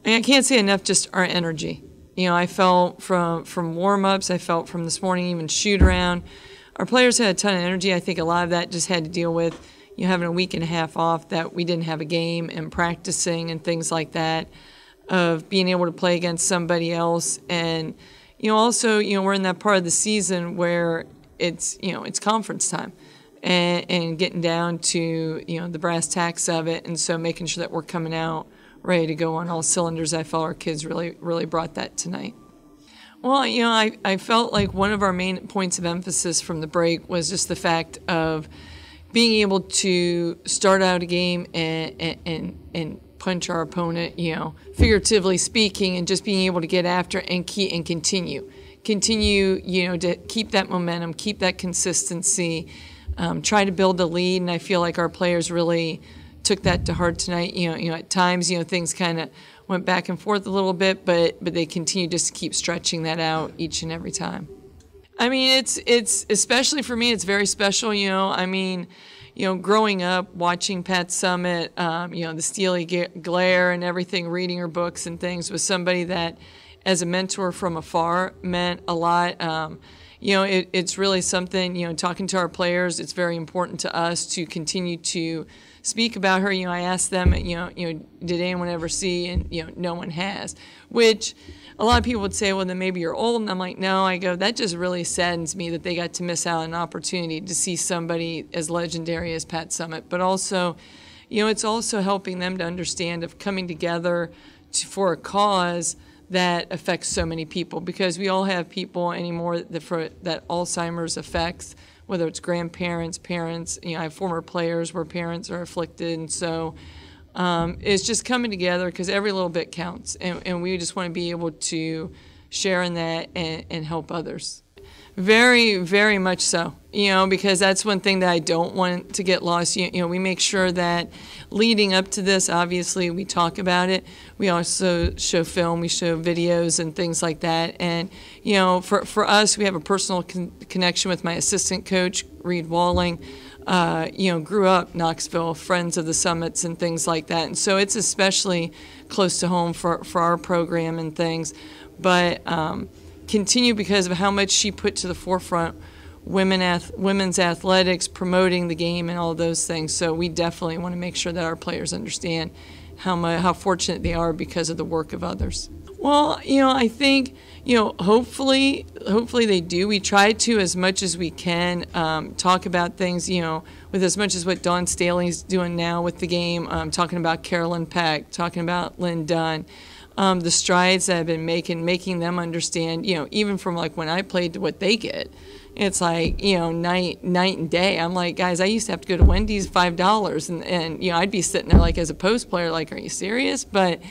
I can't say enough, just our energy. You know, I felt from warm-ups, I felt from this morning, even shoot-around. Our players had a ton of energy. I think a lot of that just had to deal with, you know, having a week and a half off, that we didn't have a game, and practicing and things like that, of being able to play against somebody else. And, you know, also, you know, we're in that part of the season where it's, you know, it's conference time. And getting down to, you know, the brass tacks of it, and so making sure that we're coming out ready to go on all cylinders. I felt our kids really brought that tonight. Well, you know, I felt like one of our main points of emphasis from the break was just the fact of being able to start out a game and punch our opponent, you know, figuratively speaking, and just being able to get after and continue, you know, to keep that momentum, keep that consistency. Try to build a lead, and I feel like our players really took that to heart tonight. You know, at times, you know, things kind of went back and forth a little bit, but they continue just to keep stretching that out each and every time. I mean, it's especially for me, it's very special. You know, I mean, you know, growing up watching Pat Summitt, you know, the Steely Glare and everything, reading her books and things, was somebody that, as a mentor from afar, meant a lot. You know, it's really something, you know, talking to our players, it's very important to us to continue to speak about her. You know, I asked them, you know, did anyone ever see? And, you know, no one has, which a lot of people would say, well, then maybe you're old. And I'm like, no, I go, that just really saddens me that they got to miss out on an opportunity to see somebody as legendary as Pat Summitt. But also, you know, it's also helping them to understand of coming together for a cause that affects so many people, because we all have people anymore that Alzheimer's affects, whether it's grandparents, parents. You know, I have former players where parents are afflicted, and so it's just coming together because every little bit counts, and we just want to be able to share in that and help others. Very, very much so, you know, because that's one thing that I don't want to get lost. You know, we make sure that leading up to this, obviously, we talk about it. We also show film, we show videos and things like that. And, you know, for us, we have a personal connection with my assistant coach, Reed Walling. You know, grew up Knoxville, friends of the Summits and things like that. And so it's especially close to home for our program and things. But continue because of how much she put to the forefront women's athletics, promoting the game and all those things. So we definitely want to make sure that our players understand how fortunate they are because of the work of others. Well, you know, I think, you know, hopefully they do. We try to, as much as we can, talk about things, you know, with as much as what Dawn Staley's doing now with the game, talking about Carolyn Peck, talking about Lynn Dunn. The strides that I've been making them understand, you know, even from like when I played to what they get. It's like, you know, night and day. I'm like, guys, I used to have to go to Wendy's $5, and you know, I'd be sitting there like as a post player, like, are you serious? But,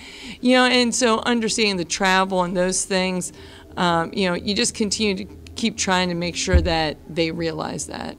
you know, and so understanding the travel and those things, you know, you just continue to keep trying to make sure that they realize that.